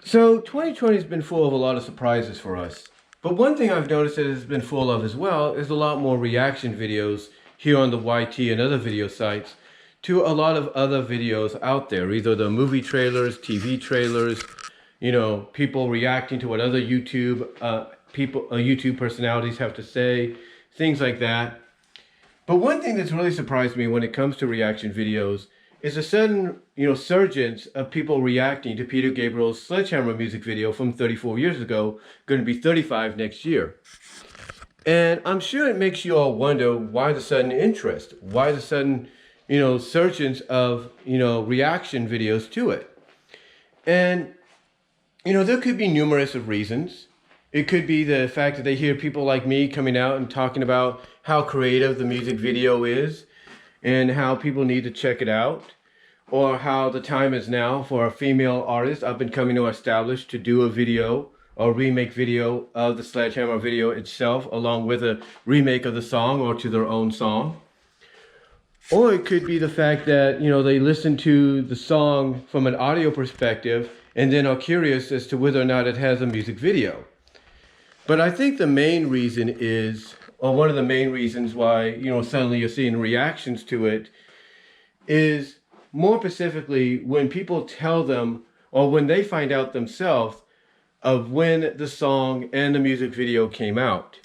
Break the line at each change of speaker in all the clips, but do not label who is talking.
So 2020 has been full of a lot of surprises for us. But one thing I've noticed that it's been full of as well is a lot more reaction videos here on the YT and other video sites to a lot of other videos out there, either the movie trailers, TV trailers, people reacting to what other YouTube personalities have to say, things like that. But one thing that's really surprised me when it comes to reaction videos is a sudden, surgence of people reacting to Peter Gabriel's Sledgehammer music video from 34 years ago, going to be 35 next year. And I'm sure it makes you all wonder why the sudden interest, why the sudden, surgence of, reaction videos to it. And, there could be numerous of reasons. It could be the fact that they hear people like me coming out and talking about how creative the music video is and how people need to check it out, or how the time is now for a female artist up and coming to establish to do a video or remake video of the Sledgehammer video itself, along with a remake of the song or to their own song. Or it could be the fact that, they listen to the song from an audio perspective and then are curious as to whether or not it has a music video. But I think the main reason is, or one of the main reasons why, suddenly you're seeing reactions to it is more specifically when people tell them or when they find out themselves of when the song and the music video came out.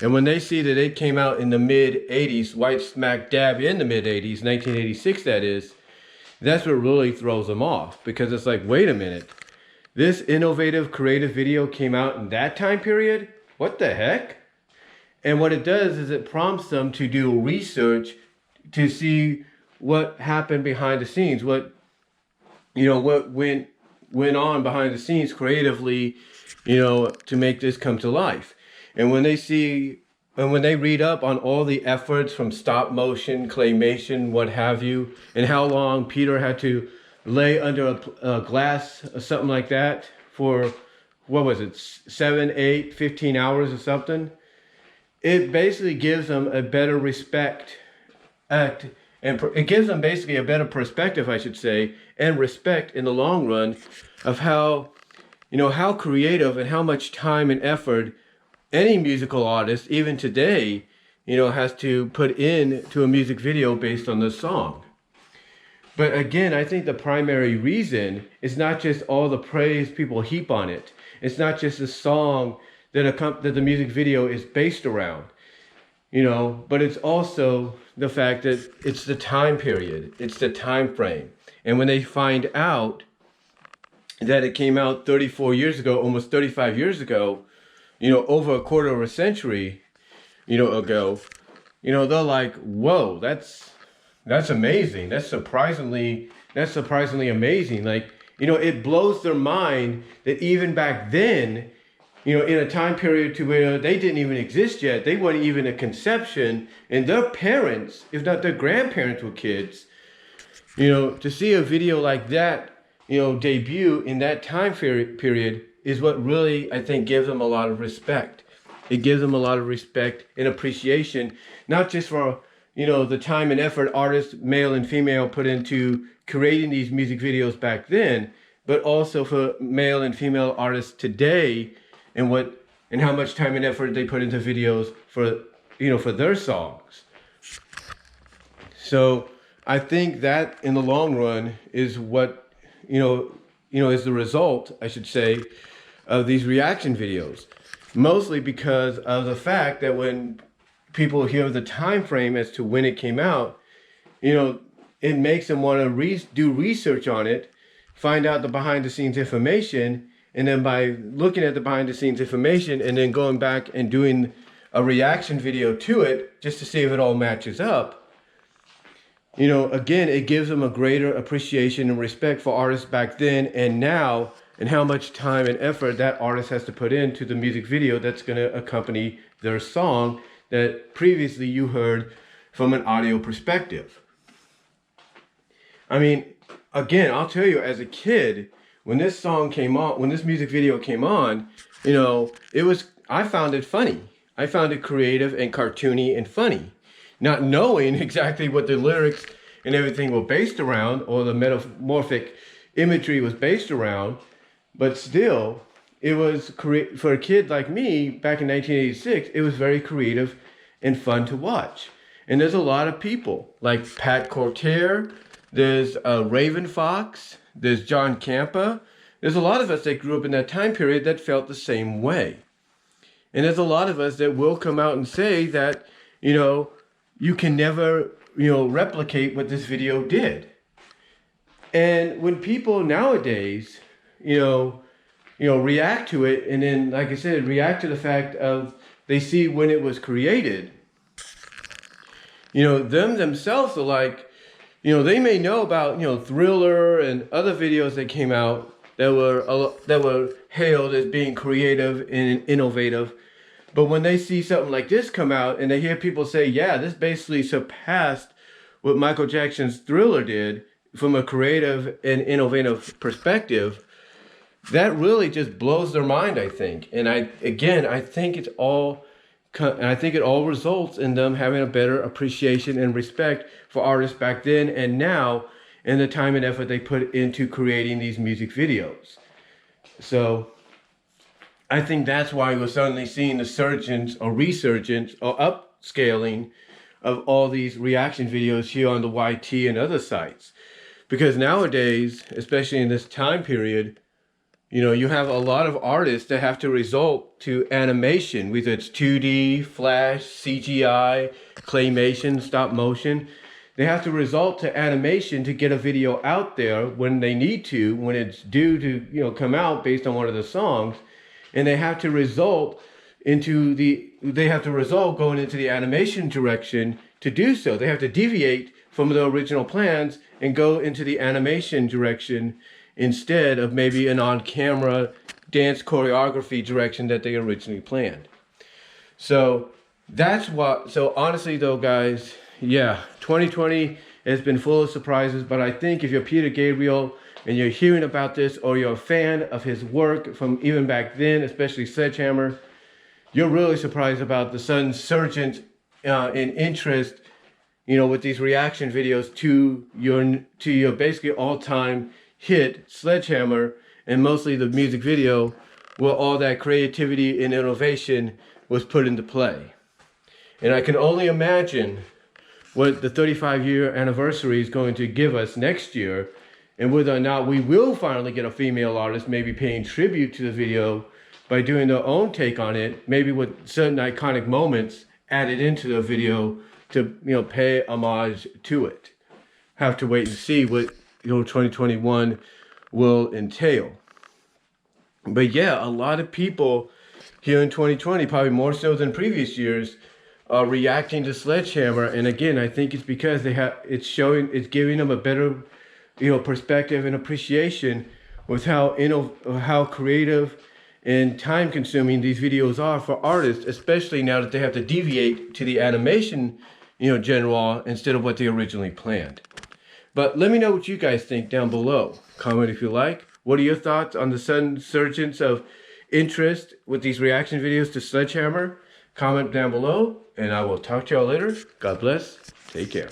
And when they see that it came out in the mid-'80s, right smack dab in the mid-'80s, 1986 that is, that's what really throws them off. Because it's like, wait a minute, this innovative, creative video came out in that time period? What the heck? And what it does is it prompts them to do research to see what happened behind the scenes, what went on behind the scenes creatively, to make this come to life. And when they read up on all the efforts from stop motion, claymation, what have you, and how long Peter had to lay under a glass or something like that for, 7, 8, 15 hours or something, it basically gives them a better it gives them basically a better perspective, I should say, and respect in the long run of how creative and how much time and effort any musical artist, even today, has to put into a music video based on this song. But again, I think the primary reason is not just all the praise people heap on it. It's not just the song that the music video is based around, but it's also the fact that it's the time period, it's the time frame. And when they find out that it came out 34 years ago, almost 35 years ago, over a quarter of a century, ago, they're like, whoa, that's amazing. That's surprisingly amazing. Like, it blows their mind that even back then, in a time period to where they didn't even exist yet, they weren't even a conception, and their parents, if not their grandparents, were kids. To see a video like that, debut in that time period is what really, I think, gives them a lot of respect. It gives them a lot of respect and appreciation, not just for, the time and effort artists, male and female, put into creating these music videos back then, but also for male and female artists today, and how much time and effort they put into videos for their songs. So I think that in the long run is what is the result, I should say, of these reaction videos. Mostly because of the fact that when people hear the time frame as to when it came out, it makes them want to do research on it, find out the behind the scenes information, and then by looking at the behind the scenes information and then going back and doing a reaction video to it just to see if it all matches up, again, it gives them a greater appreciation and respect for artists back then and now, and how much time and effort that artist has to put into the music video that's going to accompany their song that previously you heard from an audio perspective. I mean, again, I'll tell you, as a kid, when this song came on, when this music video came on, I found it funny. I found it creative and cartoony and funny. Not knowing exactly what the lyrics and everything were based around, or the metamorphic imagery was based around, But still, it was for a kid like me back in 1986, it was very creative and fun to watch. And there's a lot of people like Pat Cortair, there's Raven Fox, there's John Campa. There's a lot of us that grew up in that time period that felt the same way. And there's a lot of us that will come out and say that, you can never, replicate what this video did. And when people nowadays, react to it, and then, like I said, react to the fact of they see when it was created, them themselves are like, they may know about, Thriller and other videos that came out that were hailed as being creative and innovative. But when they see something like this come out and they hear people say, yeah, this basically surpassed what Michael Jackson's Thriller did from a creative and innovative perspective, that really just blows their mind, I think. And I think it all results in them having a better appreciation and respect for artists back then and now, and the time and effort they put into creating these music videos. So I think that's why we're suddenly seeing the resurgence or upscaling of all these reaction videos here on the YT and other sites. Because nowadays, especially in this time period, you have a lot of artists that have to resort to animation, whether it's 2D, Flash, CGI, claymation, stop motion. They have to resort to animation to get a video out there when they need to, when it's due to, come out based on one of the songs. And they have to result going into the animation direction to do so. They have to deviate from the original plans and go into the animation direction instead of maybe an on-camera dance choreography direction that they originally planned. So honestly though, guys, yeah, 2020 has been full of surprises, but I think if you're Peter Gabriel and you're hearing about this, or you're a fan of his work from even back then, especially Sledgehammer, you're really surprised about the sudden surgence in interest, with these reaction videos to your basically all-time hit, Sledgehammer, and mostly the music video where all that creativity and innovation was put into play. And I can only imagine what the 35-year anniversary is going to give us next year, and whether or not we will finally get a female artist maybe paying tribute to the video by doing their own take on it, maybe with certain iconic moments added into the video to, pay homage to it. Have to wait and see what 2021 will entail. But yeah, a lot of people here in 2020, probably more so than previous years, are reacting to Sledgehammer. And again, I think it's because it's giving them a better, perspective and appreciation with how creative and time consuming these videos are for artists, especially now that they have to deviate to the animation, genre instead of what they originally planned. But let me know what you guys think down below. Comment if you like. What are your thoughts on the sudden surgence of interest with these reaction videos to Sledgehammer? Comment down below, and I will talk to y'all later. God bless. Take care.